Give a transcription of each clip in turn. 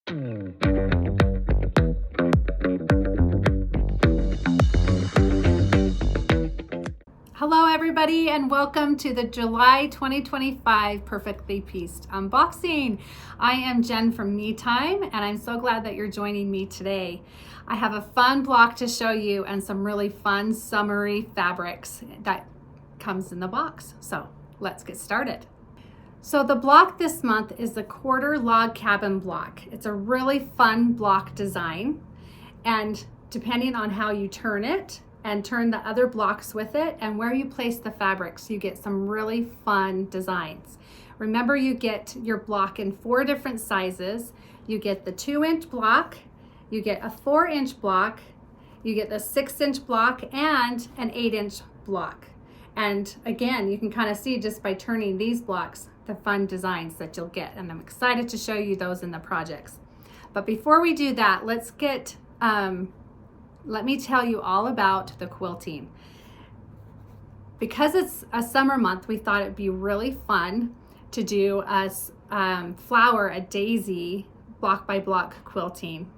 Hello everybody, and welcome to the July 2025 Perfectly Pieced unboxing. I am Jen from Me Time, and I'm so glad that you're joining me today. I have a fun block to show you and some really fun summery fabrics that comes in the box. So let's get started. So the block this month is the quarter log cabin block. It's a really fun block design, and depending on how you turn it and turn the other blocks with it and where you place the fabrics, you get some really fun designs. Remember, you get your block in 4 different sizes. You get the 2-inch block, you get a 4-inch block, you get the 6-inch block, and an 8-inch block. And again, you can kind of see just by turning these blocks the fun designs that you'll get, and I'm excited to show you those in the projects. But before we do that, let me tell you all about the quilting. Because it's a summer month, we thought it'd be really fun to do a daisy block by block quilting.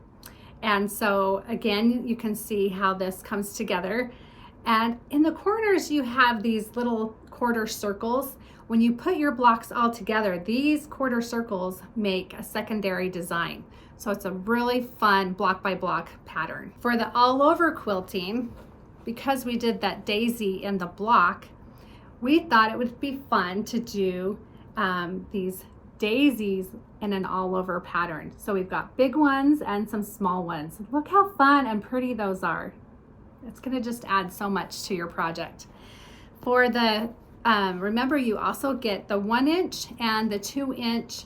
And so again, you can see how this comes together. And in the corners, you have these little quarter circles. When you put your blocks all together, these quarter circles make a secondary design. So it's a really fun block by block pattern. For the all over quilting, because we did that daisy in the block, we thought it would be fun to do these daisies in an all over pattern. So we've got big ones and some small ones. Look how fun and pretty those are. It's gonna just add so much to your project. For the, remember, you also get the 1-inch and the 2-inch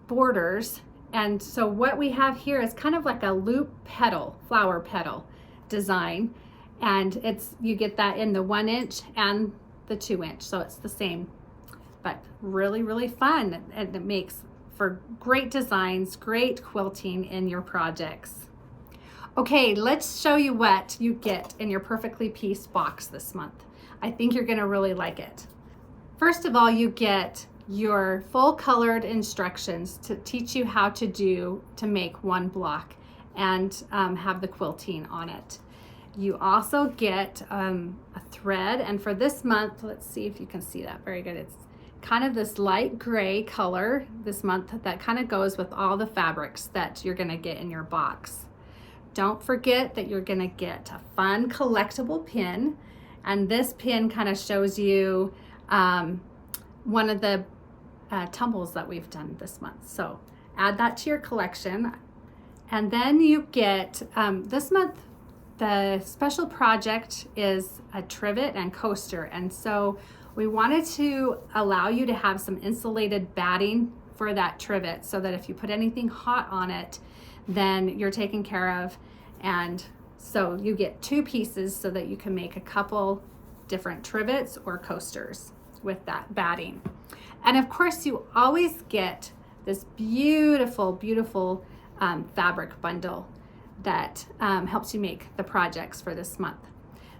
borders. And so what we have here is kind of like a loop petal, flower petal design. And you get that in the 1-inch and the 2-inch. So it's the same, but really, really fun. And it makes for great designs, great quilting in your projects. Okay, let's show you what you get in your Perfectly Pieced box this month. I think you're gonna really like it. First of all, you get your full colored instructions to teach you how to make one block and have the quilting on it. You also get a thread, and for this month, let's see if you can see that very good. It's kind of this light gray color this month that kind of goes with all the fabrics that you're gonna get in your box. Don't forget that you're gonna get a fun collectible pin, and this pin kind of shows you one of the tumbles that we've done this month. So add that to your collection. And then you get, this month, the special project is a trivet and coaster. And so we wanted to allow you to have some insulated batting for that trivet so that if you put anything hot on it, then you're taken care of. And so you get 2 pieces so that you can make a couple different trivets or coasters with that batting. And of course, you always get this beautiful, beautiful fabric bundle that helps you make the projects for this month.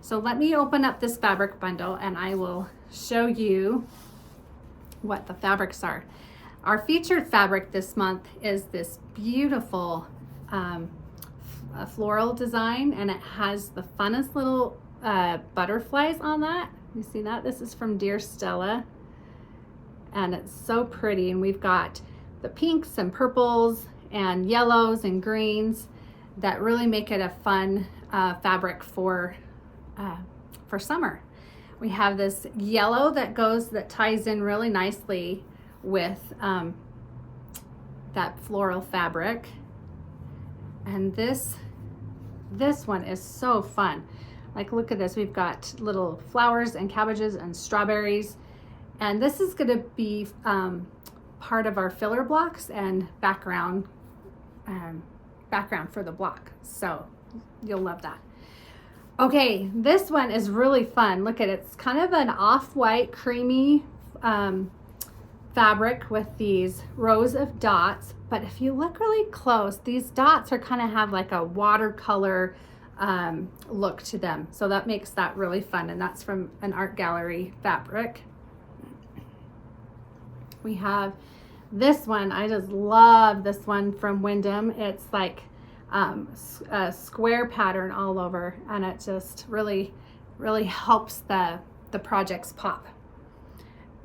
So let me open up this fabric bundle and I will show you what the fabrics are. Our featured fabric this month is this beautiful floral design, and it has the funnest little butterflies on that. You see that? This is from Dear Stella, and it's so pretty. And we've got the pinks and purples and yellows and greens that really make it a fun fabric for summer. We have this yellow that ties in really nicely with that floral fabric. And this one is so fun. Like, look at this. We've got little flowers and cabbages and strawberries. And this is going to be part of our filler blocks and background for the block. So you'll love that. Okay, this one is really fun. Look at it. It's kind of an off-white, creamy fabric with these rows of dots. But if you look really close, these dots are kind of have like a watercolor look to them. So that makes that really fun. And that's from an art gallery fabric. We have This one, I just love this one from Wyndham. It's like a square pattern all over, and it just really helps the projects pop.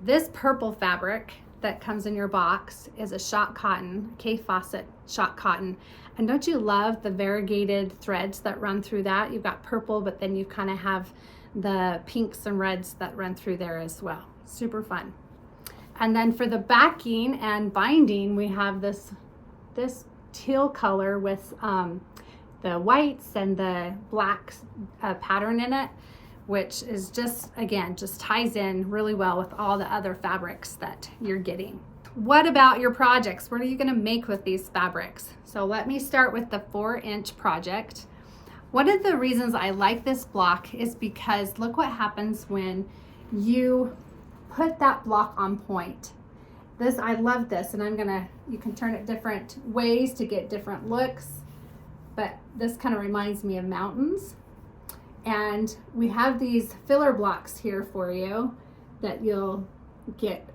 This purple fabric that comes in your box is a shot cotton, K Fawcett shot cotton. And don't you love the variegated threads that run through that? You've got purple, but then you kind of have the pinks and reds that run through there as well. Super fun. And then for the backing and binding, we have this teal color with the whites and the black pattern in it, which is just, again, just ties in really well with all the other fabrics that you're getting. What about your projects? What are you gonna make with these fabrics? So let me start with the 4-inch project. One of the reasons I like this block is because look what happens when you put that block on point. This, I love this, and you can turn it different ways to get different looks, but this kind of reminds me of mountains. And we have these filler blocks here for you that you'll get,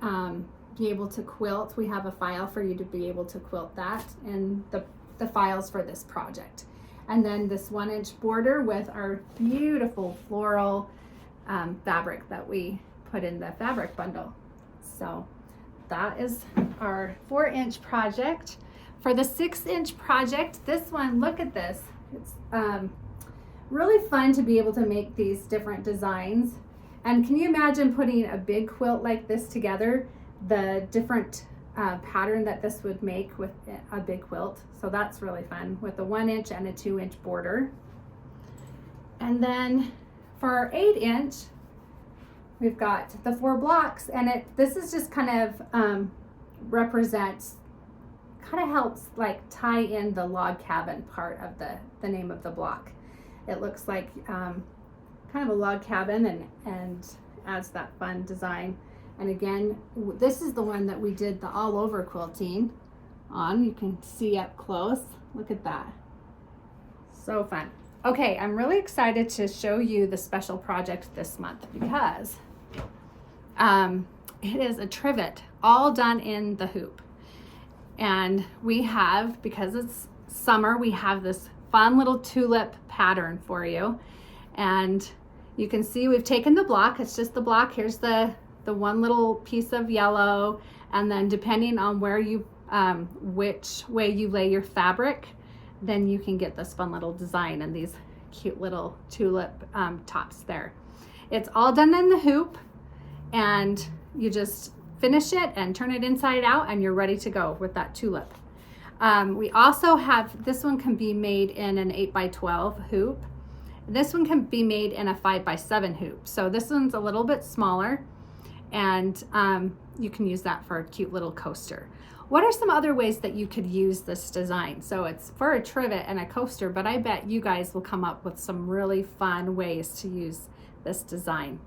be able to quilt. We have a file for you to be able to quilt that, and the files for this project. And then this 1-inch border with our beautiful floral fabric that we put in the fabric bundle. So that is our 4-inch project. For the 6-inch project, this one, look at this. It's really fun to be able to make these different designs. And can you imagine putting a big quilt like this together, the different pattern that this would make with a big quilt? So that's really fun with a 1-inch and a 2-inch border. And then for our 8-inch, we've got the 4 blocks, and this is just kind of represents, kind of helps like tie in the log cabin part of the name of the block. It looks like kind of a log cabin and adds that fun design. And again, this is the one that we did the all over quilting on. You can see up close. Look at that. So fun. Okay, I'm really excited to show you the special project this month because it is a trivet all done in the hoop. And we have, because it's summer, we have this fun little tulip pattern for you. And you can see we've taken the block. It's just the block. Here's the one little piece of yellow, and then depending on where you which way you lay your fabric, then you can get this fun little design and these cute little tulip tops there. It's all done in the hoop, and you just finish it and turn it inside out, and you're ready to go with that tulip. We also have, this one can be made in an 8x12 hoop. This one can be made in a 5x7 hoop. So this one's a little bit smaller, and you can use that for a cute little coaster. What are some other ways that you could use this design? So it's for a trivet and a coaster, but I bet you guys will come up with some really fun ways to use this design.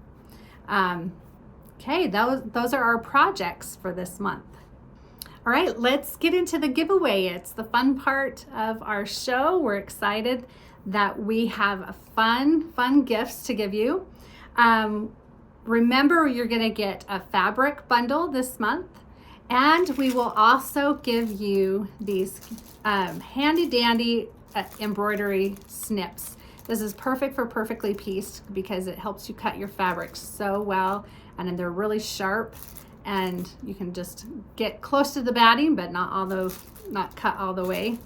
Okay, those are our projects for this month. All right, let's get into the giveaway. It's the fun part of our show. We're excited that we have fun gifts to give you. Remember, you're gonna get a fabric bundle this month, and we will also give you these handy dandy embroidery snips. This is perfect for perfectly pieced because it helps you cut your fabrics so well, and then they're really sharp, and you can just get close to the batting, but not cut all the way.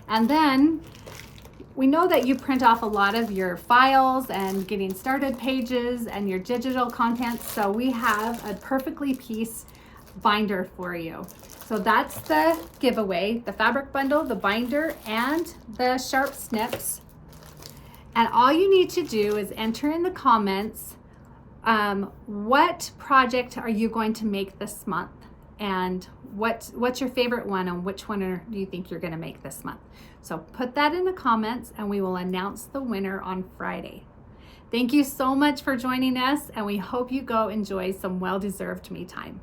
And then we know that you print off a lot of your files and getting started pages and your digital content, so we have a perfectly pieced binder for you. So that's the giveaway, the fabric bundle, the binder, and the sharp snips. And all you need to do is enter in the comments what project are you going to make this month, and what's your favorite one, and which one do you think you're going to make this month. So put that in the comments, and we will announce the winner on Friday. Thank you so much for joining us, and we hope you go enjoy some well-deserved me time.